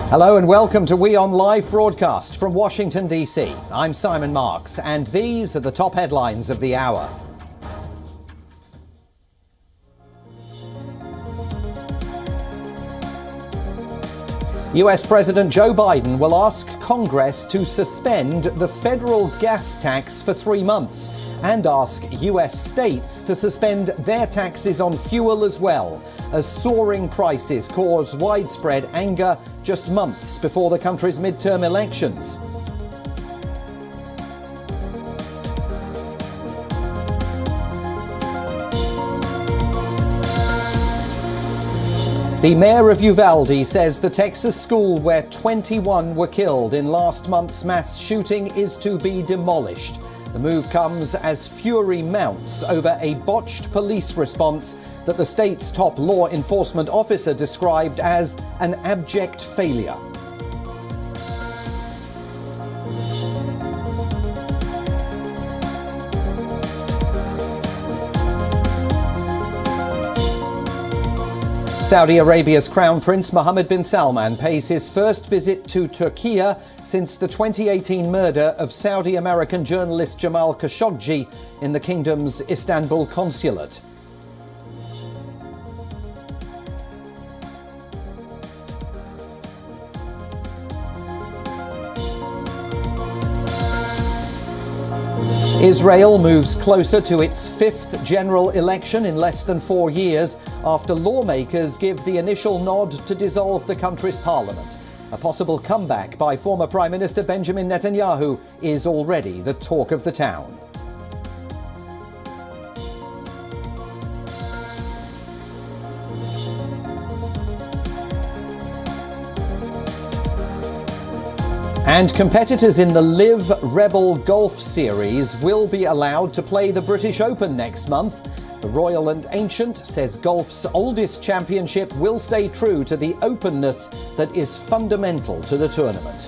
Hello and welcome to WION Live Broadcast from Washington, D.C. I'm Simon Marks, and these are the top headlines of the hour. US President Joe Biden will ask Congress to suspend the federal gas tax for 3 months and ask US states to suspend their taxes on fuel as well, as soaring prices cause widespread anger just months before the country's midterm elections. The mayor of Uvalde says the Texas school where 21 were killed in last month's mass shooting is to be demolished. The move comes as fury mounts over a botched police response that the state's top law enforcement officer described as an abject failure. Saudi Arabia's Crown Prince Mohammed bin Salman pays his first visit to Turkey since the 2018 murder of Saudi-American journalist Jamal Khashoggi in the kingdom's Istanbul consulate. Israel moves closer to its fifth general election in less than 4 years after lawmakers give the initial nod to dissolve the country's parliament. A possible comeback by former Prime Minister Benjamin Netanyahu is already the talk of the town. And competitors in the Live Rebel Golf Series will be allowed to play the British Open next month. The Royal and Ancient says golf's oldest championship will stay true to the openness that is fundamental to the tournament.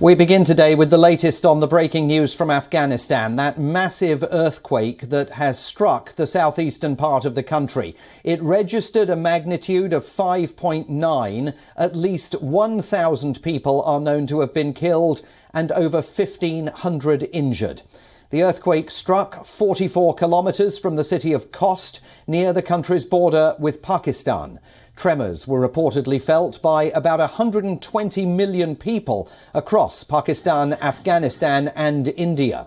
We begin today with the latest on the breaking news from Afghanistan, that massive earthquake that has struck the southeastern part of the country. It registered a magnitude of 5.9. At least 1,000 people are known to have been killed and over 1,500 injured. The earthquake struck 44 kilometres from the city of Khost, near the country's border with Pakistan. Tremors were reportedly felt by about 120 million people across Pakistan, Afghanistan and India.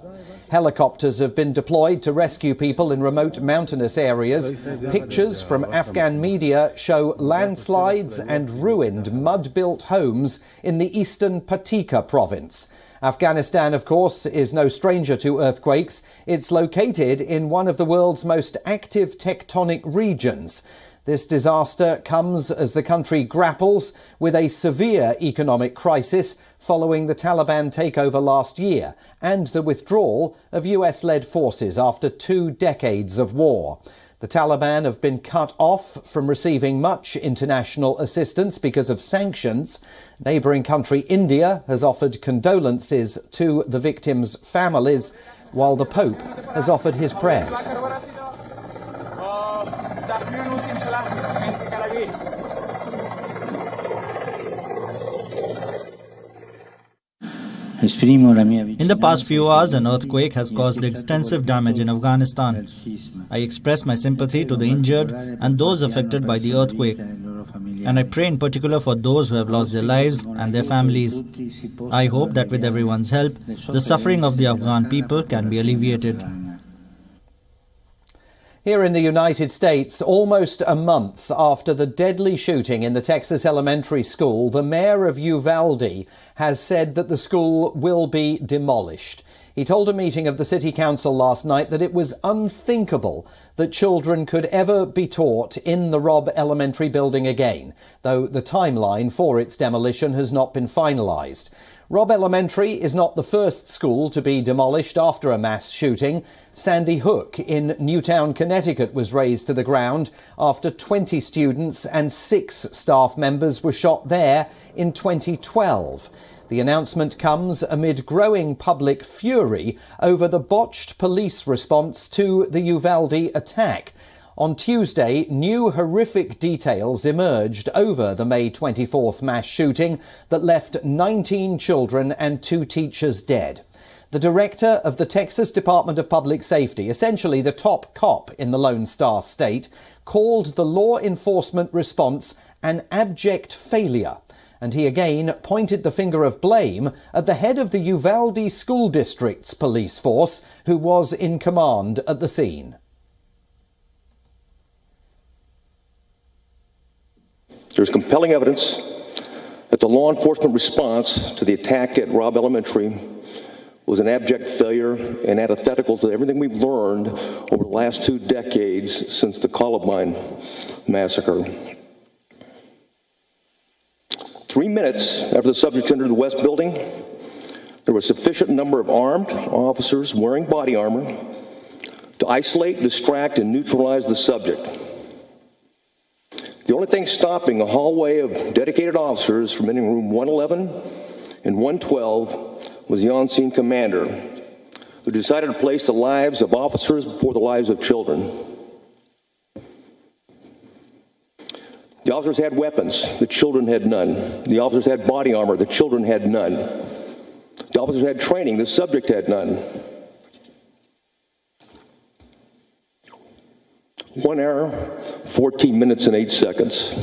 Helicopters have been deployed to rescue people in remote mountainous areas. Pictures from Afghan media show landslides and ruined mud-built homes in the eastern Patika province. Afghanistan, of course, is no stranger to earthquakes. It's located in one of the world's most active tectonic regions. This disaster comes as the country grapples with a severe economic crisis following the Taliban takeover last year and the withdrawal of US-led forces after 2 decades of war. The Taliban have been cut off from receiving much international assistance because of sanctions. Neighbouring country India has offered condolences to the victims' families, while the Pope has offered his prayers. In the past few hours, an earthquake has caused extensive damage in Afghanistan. I express my sympathy to the injured and those affected by the earthquake. And I pray in particular for those who have lost their lives and their families. I hope that with everyone's help, the suffering of the Afghan people can be alleviated. Here in the United States, almost a month after the deadly shooting in the Texas elementary school, the mayor of Uvalde has said that the school will be demolished. He told a meeting of the city council last night that it was unthinkable that children could ever be taught in the Robb Elementary building again, though the timeline for its demolition has not been finalised. Robb Elementary is not the first school to be demolished after a mass shooting. Sandy Hook in Newtown, Connecticut was razed to the ground after 20 students and 6 staff members were shot there in 2012. The announcement comes amid growing public fury over the botched police response to the Uvalde attack. On Tuesday, new horrific details emerged over the May 24th mass shooting that left 19 children and 2 teachers dead. The director of the Texas Department of Public Safety, essentially the top cop in the Lone Star State, called the law enforcement response an abject failure. And he again pointed the finger of blame at the head of the Uvalde School District's police force, who was in command at the scene. There's compelling evidence that the law enforcement response to the attack at Robb Elementary was an abject failure and antithetical to everything we've learned over the last 2 decades since the Columbine massacre. 3 minutes after the subject entered the West Building, there was a sufficient number of armed officers wearing body armor to isolate, distract, and neutralize the subject. The only thing stopping a hallway of dedicated officers from entering room 111 and 112 was the on-scene commander, who decided to place the lives of officers before the lives of children. The officers had weapons, the children had none. The officers had body armor, the children had none. The officers had training, the subject had none. 1 hour, 14 minutes, and 8 seconds.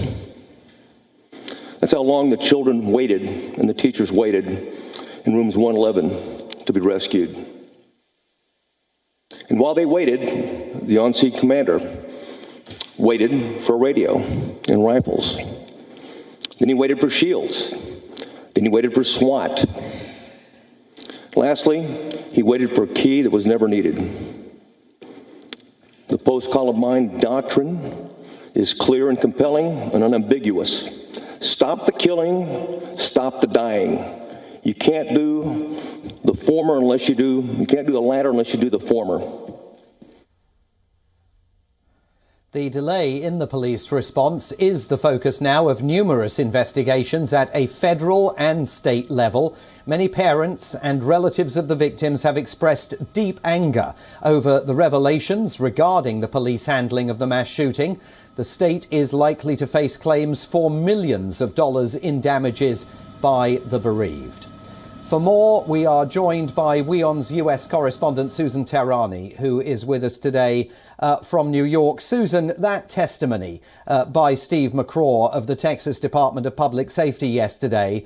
That's how long the children waited and the teachers waited in rooms 111 to be rescued. And while they waited, the on-scene commander waited for a radio and rifles. Then he waited for shields. Then he waited for SWAT. Lastly, he waited for a key that was never needed. The post-Columbine doctrine is clear and compelling and unambiguous. Stop the killing, stop the dying. You can't do the former unless you can't do the latter unless you do the former. The delay in the police response is the focus now of numerous investigations at a federal and state level. Many parents and relatives of the victims have expressed deep anger over the revelations regarding the police handling of the mass shooting. The state is likely to face claims for millions of dollars in damages by the bereaved. For more, we are joined by WION's US correspondent Susan Tehrani, who is with us today from New York. Susan, that testimony by Steve McCraw of the Texas Department of Public Safety yesterday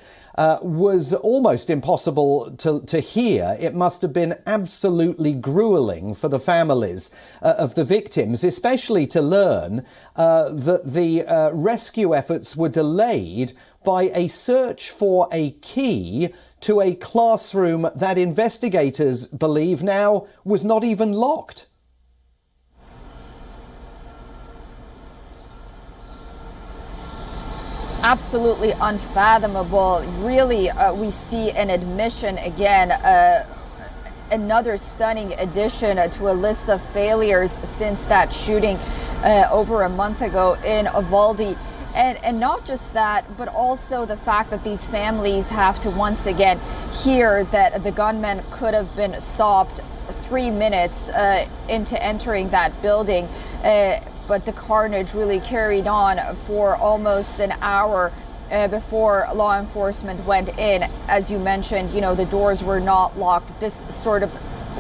was almost impossible to hear. It must have been absolutely grueling for the families of the victims, especially to learn that the rescue efforts were delayed by a search for a key to a classroom that investigators believe now was not even locked. Absolutely unfathomable. Really, we see an admission again, another stunning addition to a list of failures since that shooting over a month ago in Uvalde. And not just that, but also the fact that these families have to once again hear that the gunman could have been stopped 3 minutes into entering that building. But the carnage really carried on for almost an hour before law enforcement went in. As you mentioned, you know, the doors were not locked. This sort of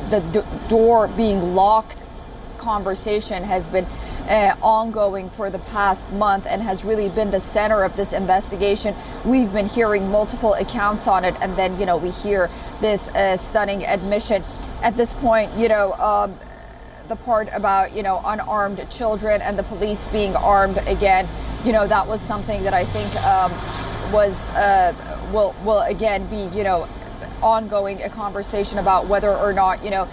the door being locked conversation has been ongoing for the past month and has really been the center of this investigation. We've been hearing multiple accounts on it, and then, you know, we hear this stunning admission. At this point, you know, the part about, you know, unarmed children and the police being armed again, you know, that was something that I think will again be, you know, ongoing a conversation about whether or not, you know,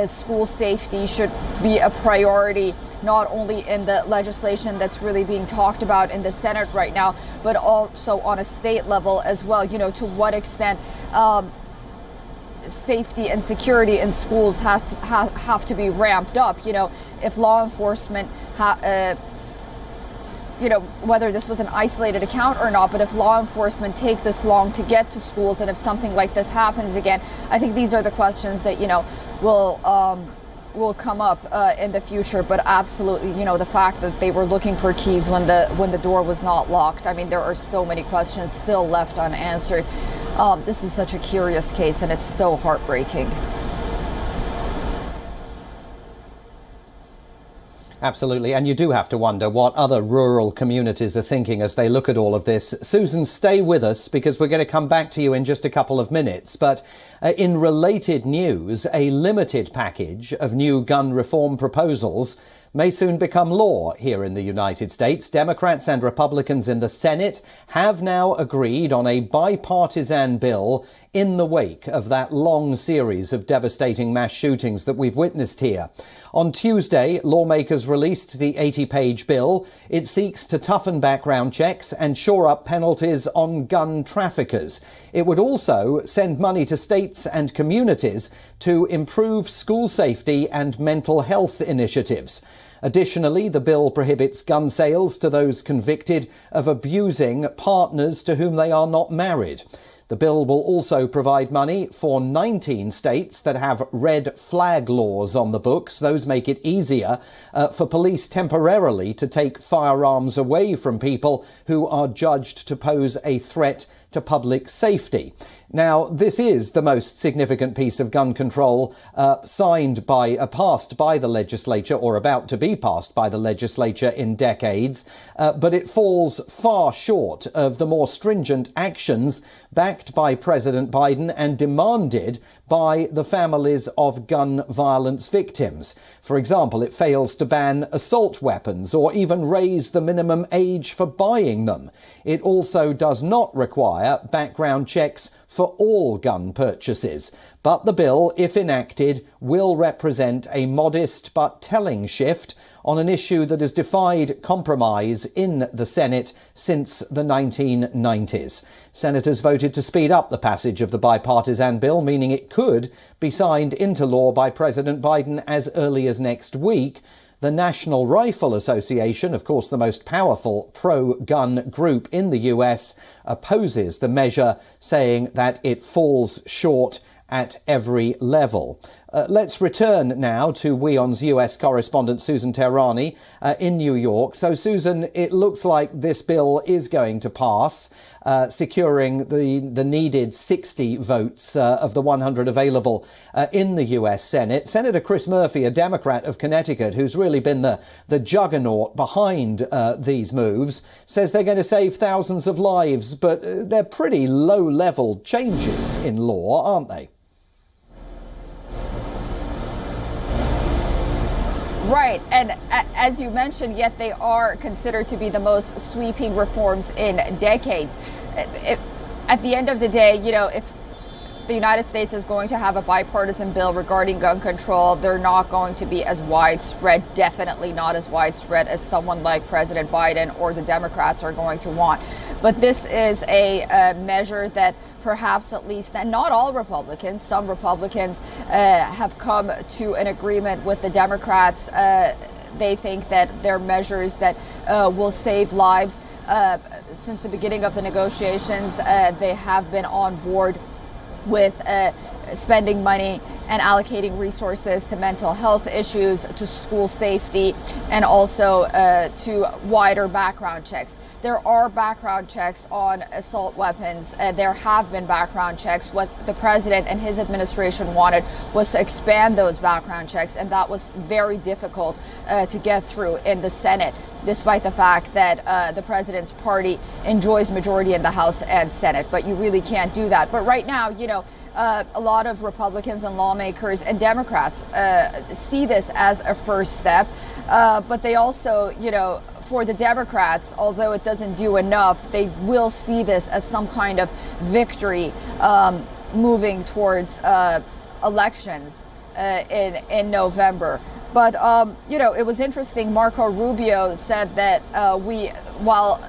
school safety should be a priority, not only in the legislation that's really being talked about in the Senate right now, but also on a state level as well. You know, to what extent safety and security in schools have to be ramped up. You know, if law enforcement you know, whether this was an isolated account or not, but if law enforcement take this long to get to schools, and if something like this happens again, I think these are the questions that, you know, will come up in the future. But absolutely, you know, the fact that they were looking for keys when the door was not locked. I mean, there are so many questions still left unanswered. This is such a curious case, and it's so heartbreaking. Absolutely, and you do have to wonder what other rural communities are thinking as they look at all of this. Susan, stay with us because we're going to come back to you in just a couple of minutes. But in related news, a limited package of new gun reform proposals may soon become law here in the United States. Democrats and Republicans in the Senate have now agreed on a bipartisan bill in the wake of that long series of devastating mass shootings that we've witnessed here. On Tuesday, lawmakers released the 80-page bill. It seeks to toughen background checks and shore up penalties on gun traffickers. It would also send money to states and communities to improve school safety and mental health initiatives. Additionally, the bill prohibits gun sales to those convicted of abusing partners to whom they are not married. The bill will also provide money for 19 states that have red flag laws on the books. Those make it easier for police temporarily to take firearms away from people who are judged to pose a threat to public safety. Now, this is the most significant piece of gun control passed by the legislature, or about to be passed by the legislature, in decades, but it falls far short of the more stringent actions backed by President Biden and demanded by the families of gun violence victims. For example, it fails to ban assault weapons or even raise the minimum age for buying them. It also does not require background checks for all gun purchases. But the bill, if enacted, will represent a modest but telling shift on an issue that has defied compromise in the Senate since the 1990s. Senators voted to speed up the passage of the bipartisan bill, meaning it could be signed into law by President Biden as early as next week. The National Rifle Association, of course the most powerful pro-gun group in the US, opposes the measure, saying that it falls short at every level. Let's return now to WION's US correspondent Susan Tehrani in New York. So, Susan, it looks like this bill is going to pass, securing the needed 60 votes of the 100 available in the US Senate. Senator Chris Murphy, a Democrat of Connecticut, who's really been the juggernaut behind these moves, says they're going to save thousands of lives, but they're pretty low-level changes in law, aren't they? Right, and as you mentioned, yet they are considered to be the most sweeping reforms in decades. At the end of the day, you know, if the United States is going to have a bipartisan bill regarding gun control, they're not going to be as widespread, definitely not as widespread as someone like President Biden or the Democrats are going to want. But this is a measure that perhaps at least, and not all Republicans, some Republicans have come to an agreement with the Democrats. They think that they're measures that will save lives. Since the beginning of the negotiations, they have been on board with spending money and allocating resources to mental health issues, to school safety, and also to wider background checks. There are background checks on assault weapons. There have been background checks. What the president and his administration wanted was to expand those background checks, and that was very difficult to get through in the Senate, despite the fact that the president's party enjoys majority in the House and Senate. But you really can't do that. But right now, you know, a lot of Republicans and lawmakers and Democrats see this as a first step, but they also, you know, for the Democrats, although it doesn't do enough, they will see this as some kind of victory moving towards elections in November. But, it was interesting. Marco Rubio said that while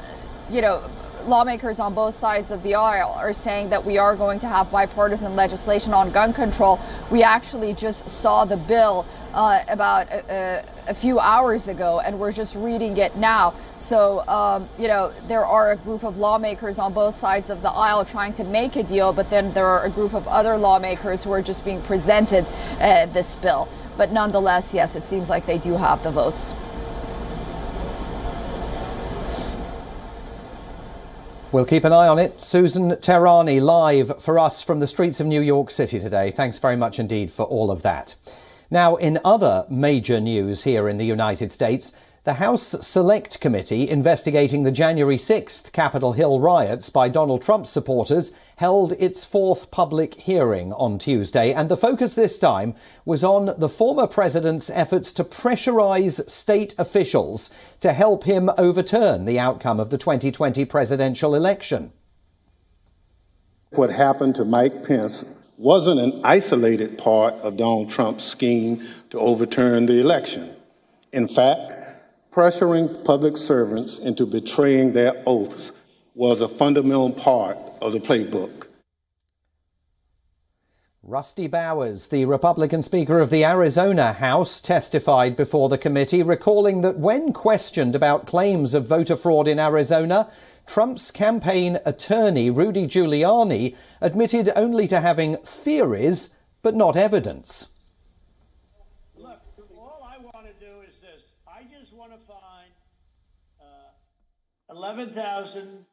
lawmakers on both sides of the aisle are saying that we are going to have bipartisan legislation on gun control, we actually just saw the bill about a few hours ago, and we're just reading it now. So, there are a group of lawmakers on both sides of the aisle trying to make a deal, but then there are a group of other lawmakers who are just being presented this bill. But nonetheless, yes, it seems like they do have the votes. We'll keep an eye on it. Susan Tehrani live for us from the streets of New York City today. Thanks very much indeed for all of that. Now, in other major news here in the United States, the House Select Committee investigating the January 6th Capitol Hill riots by Donald Trump supporters held its fourth public hearing on Tuesday, and the focus this time was on the former president's efforts to pressurize state officials to help him overturn the outcome of the 2020 presidential election. What happened to Mike Pence wasn't an isolated part of Donald Trump's scheme to overturn the election. In fact, pressuring public servants into betraying their oaths was a fundamental part of the playbook. Rusty Bowers, the Republican Speaker of the Arizona House, testified before the committee, recalling that when questioned about claims of voter fraud in Arizona, Trump's campaign attorney, Rudy Giuliani, admitted only to having theories but not evidence. Look, all I want to do is this. I just want to find 11,007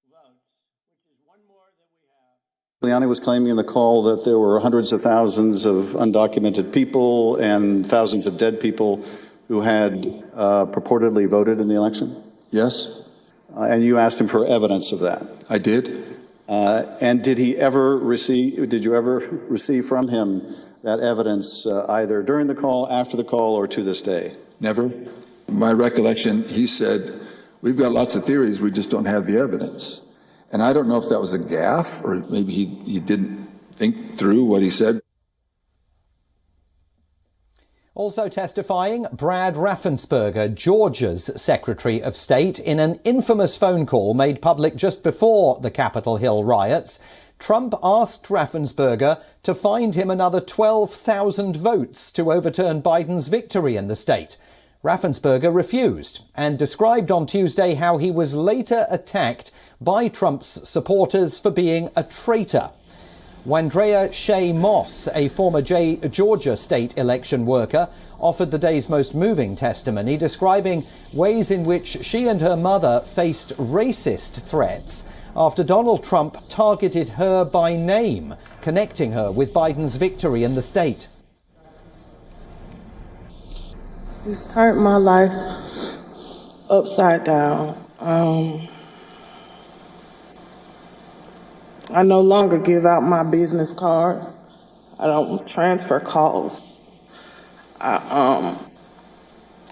votes, which is one more than we have. Giuliani was claiming in the call that there were hundreds of thousands of undocumented people and thousands of dead people who had purportedly voted in the election? Yes. And you asked him for evidence of that? I did. And did you ever receive from him that evidence either during the call, after the call, or to this day? Never. My recollection, he said, we've got lots of theories, we just don't have the evidence. And I don't know if that was a gaffe or maybe he didn't think through what he said. Also testifying, Brad Raffensperger, Georgia's Secretary of State, in an infamous phone call made public just before the Capitol Hill riots. Trump asked Raffensperger to find him another 12,000 votes to overturn Biden's victory in the state. Raffensperger refused and described on Tuesday how he was later attacked by Trump's supporters for being a traitor. Wandrea Shea Moss, a former Georgia state election worker, offered the day's most moving testimony, describing ways in which she and her mother faced racist threats after Donald Trump targeted her by name, connecting her with Biden's victory in the state. This turned my life upside down. I no longer give out my business card. I don't transfer calls. I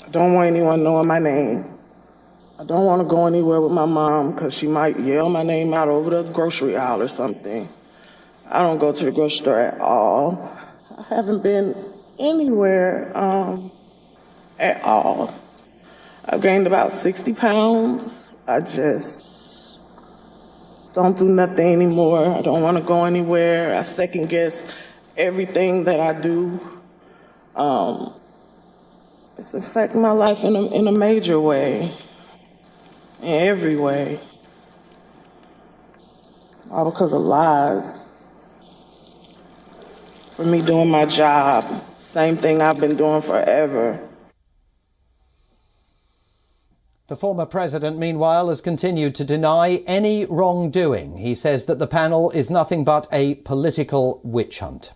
don't want anyone knowing my name. I don't want to go anywhere with my mom because she might yell my name out over the grocery aisle or something. I don't go to the grocery store at all. I haven't been anywhere at all. I've gained about 60 pounds. I just don't do nothing anymore. I don't want to go anywhere. I second guess everything that I do. It's affecting my life in a major way, in every way. All because of lies. For me doing my job, same thing I've been doing forever. The former president, meanwhile, has continued to deny any wrongdoing. He says that the panel is nothing but a political witch hunt.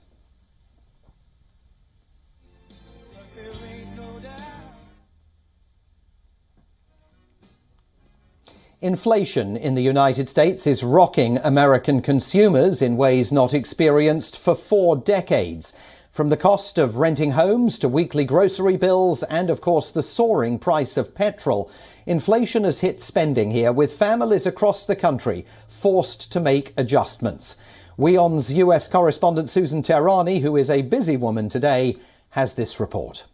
Inflation in the United States is rocking American consumers in ways not experienced for 4 decades. From the cost of renting homes to weekly grocery bills and, of course, the soaring price of petrol, inflation has hit spending here, with families across the country forced to make adjustments. WION's US correspondent Susan Tehrani, who is a busy woman today, has this report.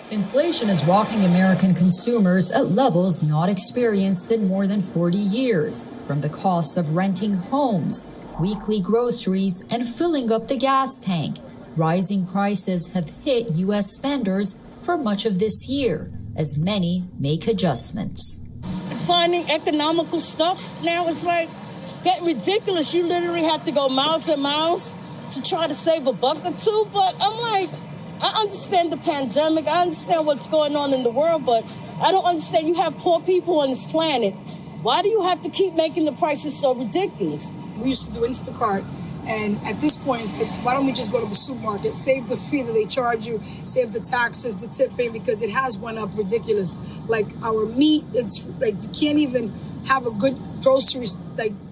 Inflation is rocking American consumers at levels not experienced in more than 40 years, from the cost of renting homes, weekly groceries, and filling up the gas tank. Rising prices have hit U.S. spenders for much of this year, as many make adjustments. Finding economical stuff now is like getting ridiculous. You literally have to go miles and miles to try to save a buck or two, but I'm like, I understand the pandemic, I understand what's going on in the world, but I don't understand you have poor people on this planet. Why do you have to keep making the prices so ridiculous? We used to do Instacart, and at this point, why don't we just go to the supermarket, save the fee that they charge you, save the taxes, the tipping, because it has went up ridiculous. Like our meat, it's like you can't even have a good grocery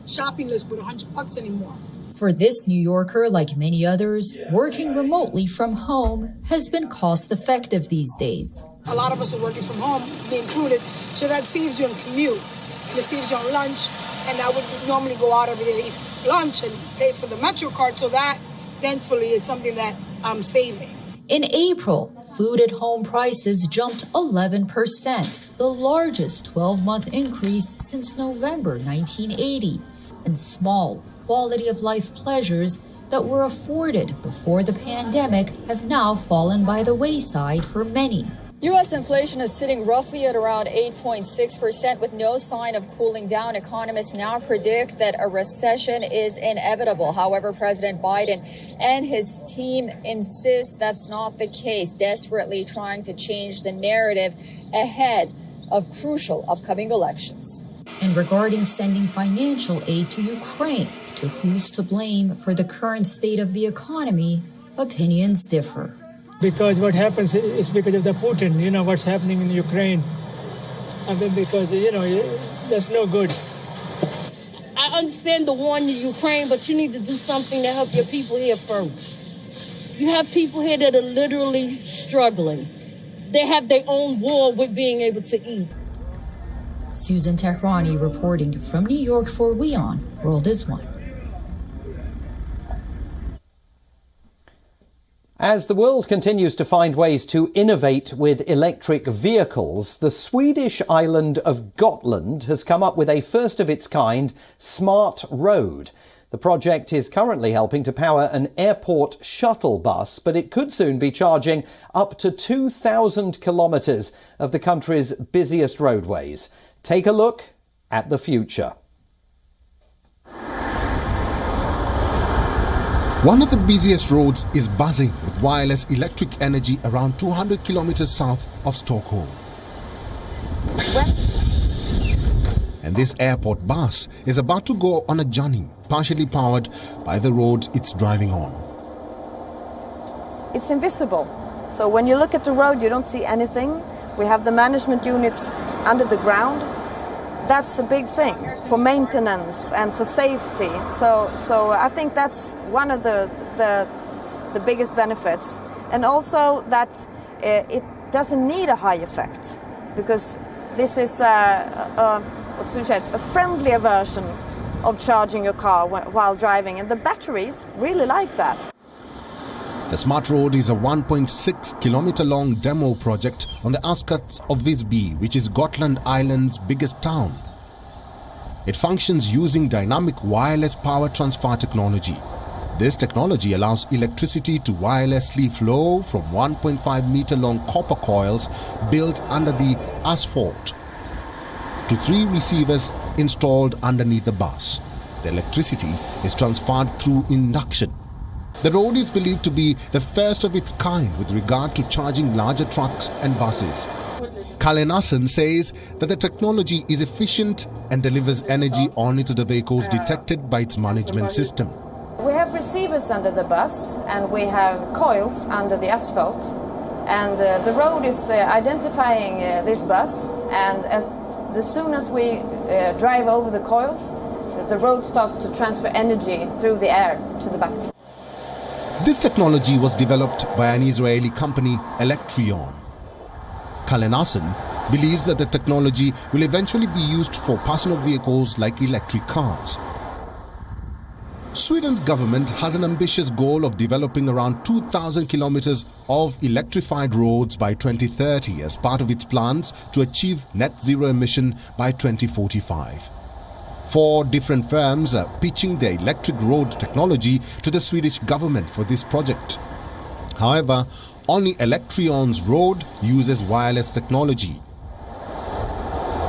shopping list with $100 anymore. For this New Yorker, like many others, working remotely from home has been cost-effective these days. A lot of us are working from home, me included, so that saves you on commute, and it saves you on lunch, and I would normally go out every day to eat lunch and pay for the Metro card, so that, thankfully, is something that I'm saving. In April, food-at-home prices jumped 11%, the largest 12-month increase since November 1980, and small quality-of-life pleasures that were afforded before the pandemic have now fallen by the wayside for many. U.S. inflation is sitting roughly at around 8.6% with no sign of cooling down. Economists now predict that a recession is inevitable. However, President Biden and his team insist that's not the case, desperately trying to change the narrative ahead of crucial upcoming elections. And regarding sending financial aid to Ukraine, to who's to blame for the current state of the economy, opinions differ. Because what happens is because of the Putin, what's happening in Ukraine. I mean, because, that's no good. I understand the war in Ukraine, but you need to do something to help your people here first. You have people here that are literally struggling. They have their own war with being able to eat. Susan Tehrani reporting from New York for WION World is One. As the world continues to find ways to innovate with electric vehicles, the Swedish island of Gotland has come up with a first-of-its-kind smart road. The project is currently helping to power an airport shuttle bus, but it could soon be charging up to 2,000 kilometres of the country's busiest roadways. Take a look at the future. One of the busiest roads is buzzing with wireless electric energy around 200 kilometers south of Stockholm. And this airport bus is about to go on a journey, partially powered by the road it's driving on. It's invisible. So when you look at the road, you don't see anything. We have the management units under the ground. That's a big thing for maintenance and for safety. So I think that's one of the biggest benefits. And also that it doesn't need a high effect, because this is a friendlier version of charging your car while driving, and the batteries really like that. The smart road is a 1.6 kilometer long demo project on the outskirts of Visby, which is Gotland Island's biggest town. It functions using dynamic wireless power transfer technology. This technology allows electricity to wirelessly flow from 1.5 meter long copper coils built under the asphalt to 3 receivers installed underneath the bus. The electricity is transferred through induction. The road is believed to be the first of its kind with regard to charging larger trucks and buses. Kalenasen says that the technology is efficient and delivers energy only to the vehicles detected by its management system. We have receivers under the bus, and we have coils under the asphalt, and the road is identifying this bus, and as soon as we drive over the coils, the road starts to transfer energy through the air to the bus. This technology was developed by an Israeli company, Electrion. Kalenasen believes that the technology will eventually be used for personal vehicles like electric cars. Sweden's government has an ambitious goal of developing around 2,000 kilometers of electrified roads by 2030 as part of its plans to achieve net zero emission by 2045. 4 different firms are pitching their electric road technology to the Swedish government for this project. However, only Electrion's road uses wireless technology.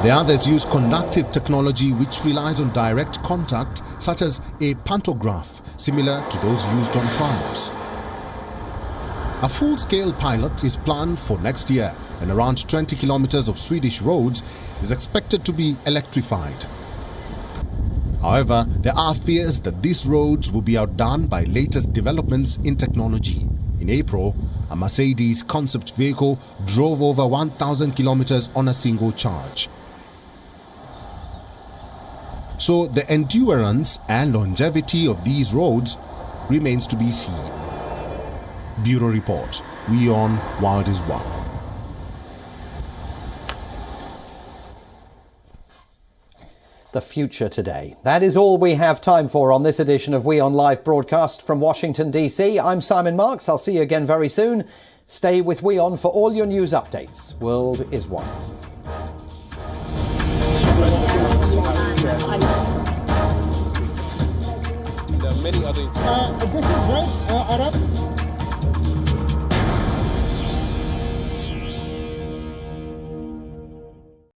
The others use conductive technology which relies on direct contact, such as a pantograph, similar to those used on trams. A full-scale pilot is planned for next year, and around 20 kilometers of Swedish roads is expected to be electrified. However, there are fears that these roads will be outdone by latest developments in technology. In April, a Mercedes concept vehicle drove over 1,000 kilometers on a single charge. So the endurance and longevity of these roads remains to be seen. Bureau Report. WION World is One. The future today. That is all we have time for on this edition of WION Live Broadcast from Washington, D.C. I'm Simon Marks. I'll see you again very soon. Stay with WION for all your news updates. World is One. There are many other... this is right, Arab.